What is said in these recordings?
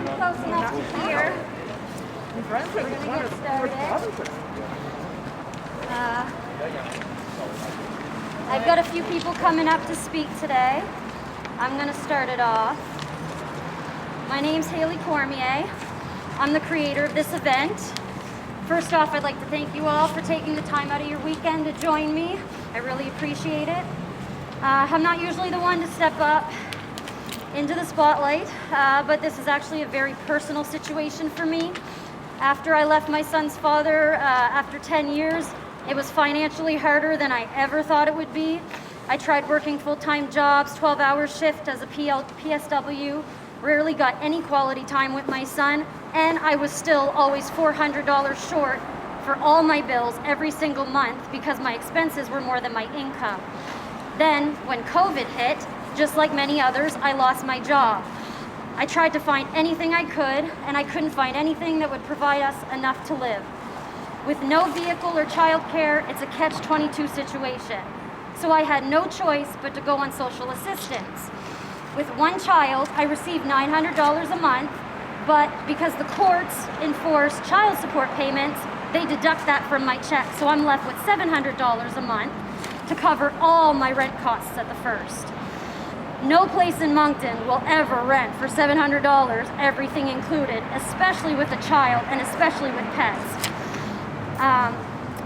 come close enough to hear. We're going to get started. I've got a few people coming up to speak today. I'm going to start it off. My name's Haley Cormier. I'm the creator of this event. First off, I'd like to thank you all for taking the time out of your weekend to join me. I really appreciate it. I'm not usually the one to step up into the spotlight, but this is actually a very personal situation for me. After I left my son's father after 10 years, it was financially harder than I ever thought it would be. I tried working full-time jobs, 12-hour shift as a PSW, rarely got any quality time with my son, and I was still always $400 short for all my bills every single month because my expenses were more than my income. Then, when COVID hit, just like many others, I lost my job. I tried to find anything I could, and I couldn't find anything that would provide us enough to live. With no vehicle or childcare, it's a catch-22 situation. So I had no choice but to go on social assistance. With one child, I received $900 a month, but because the courts enforce child support payments, they deduct that from my check, so I'm left with $700 a month to cover all my rent costs at the first. No place in Moncton will ever rent for $700, everything included, especially with a child and especially with pets.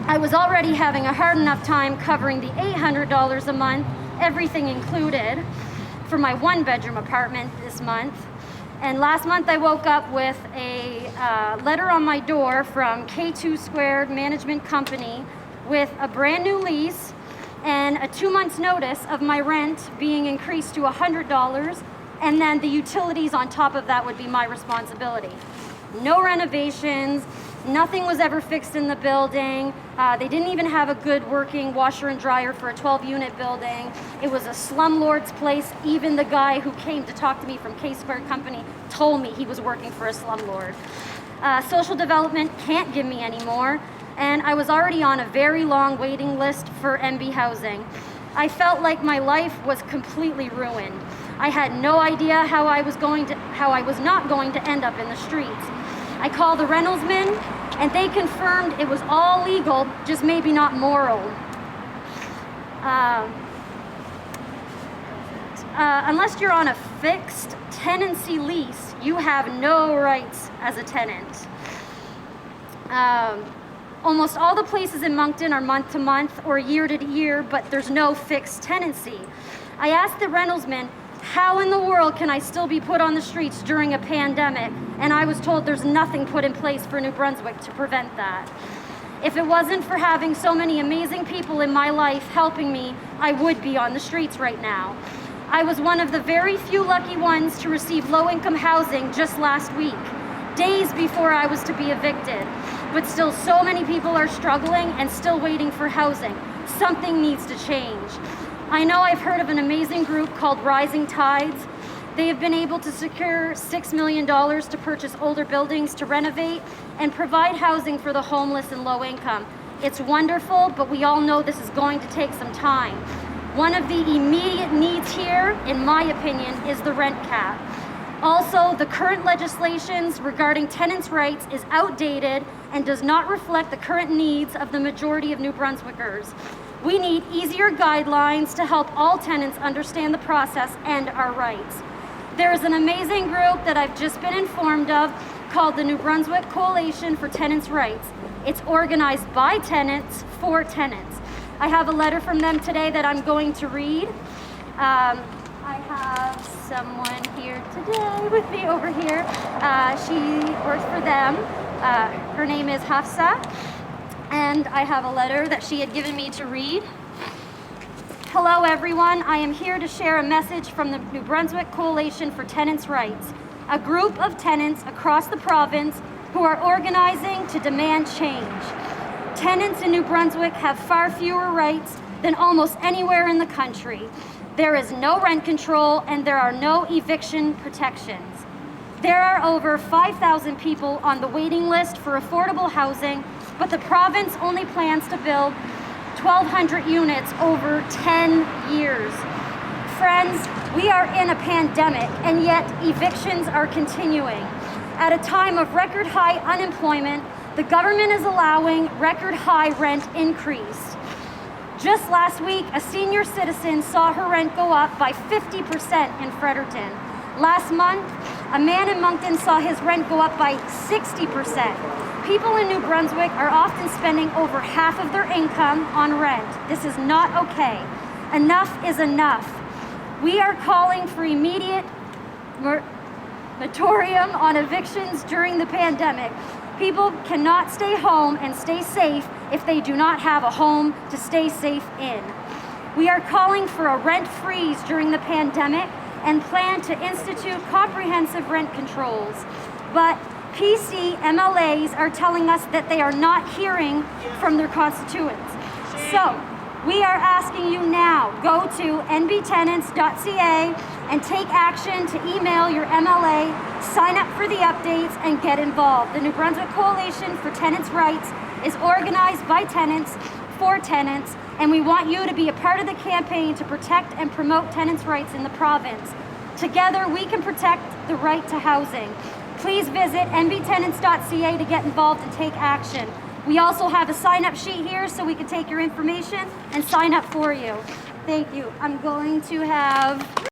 I was already having a hard enough time covering the $800 a month, everything included, for my one-bedroom apartment this month. And last month I woke up with a letter on my door from K2 Squared Management Company with a brand new lease and a 2 months notice of my rent being increased to $100, and then the utilities on top of that would be my responsibility. No renovations, nothing was ever fixed in the building. They didn't even have a good working washer and dryer for a 12-unit building. It was a slumlord's place. Even the guy who came to talk to me from K Squared Company told me he was working for a slumlord. Social development can't give me any more, and I was already on a very long waiting list for N.B. housing. I felt like my life was completely ruined. I had no idea how I was not going to end up in the streets. I called the Reynoldsmen, and they confirmed it was all legal, just maybe not moral. Unless you're on a fixed tenancy lease, you have no rights as a tenant. Almost all the places in Moncton are month to month or year to year, but there's no fixed tenancy. I asked the Reynoldsmen, how in the world can I still be put on the streets during a pandemic? And I was told there's nothing put in place for New Brunswick to prevent that. If it wasn't for having so many amazing people in my life helping me, I would be on the streets right now. I was one of the very few lucky ones to receive low-income housing just last week, days before I was to be evicted. But still, so many people are struggling and still waiting for housing. Something needs to change. I know I've heard of an amazing group called Rising Tides. They have been able to secure $6 million to purchase older buildings to renovate and provide housing for the homeless and low income. It's wonderful, but we all know this is going to take some time. One of the immediate needs here, in my opinion, is the rent cap. Also, the current legislations regarding tenants' rights is outdated and does not reflect the current needs of the majority of New Brunswickers. We need easier guidelines to help all tenants understand the process and our rights. There is an amazing group that I've just been informed of called the New Brunswick Coalition for Tenants' Rights. It's organized by tenants for tenants. I have a letter from them today that I'm going to read. I have someone here today with me over here. She works for them. Her name is Hafsa. And I have a letter that she had given me to read. Hello everyone, I am here to share a message from the New Brunswick Coalition for Tenants' Rights, a group of tenants across the province who are organizing to demand change. Tenants in New Brunswick have far fewer rights than almost anywhere in the country. There is no rent control and there are no eviction protections. There are over 5,000 people on the waiting list for affordable housing, but the province only plans to build 1,200 units over 10 years. Friends, We are in a pandemic, and yet evictions are continuing. At a time of record high unemployment, the government is allowing record high rent increase. Just last week, a senior citizen saw her rent go up by 50% in Fredericton. Last month, a man in Moncton saw his rent go up by 60%. People in New Brunswick are often spending over half of their income on rent. This is not okay. Enough is enough. We are calling for immediate moratorium on evictions during the pandemic. People cannot stay home and stay safe if they do not have a home to stay safe in. We are calling for a rent freeze during the pandemic and plan to institute comprehensive rent controls. But PC MLAs are telling us that they are not hearing from their constituents. So we are asking you now, go to nbtenants.ca and take action to email your MLA, sign up for the updates, and get involved. The New Brunswick Coalition for Tenants' Rights is organized by tenants for tenants, and we want you to be a part of the campaign to protect and promote tenants' rights in the province. Together, we can protect the right to housing. Please visit nbtenants.ca to get involved and take action. We also have a sign-up sheet here so we can take your information and sign up for you. Thank you. I'm going to have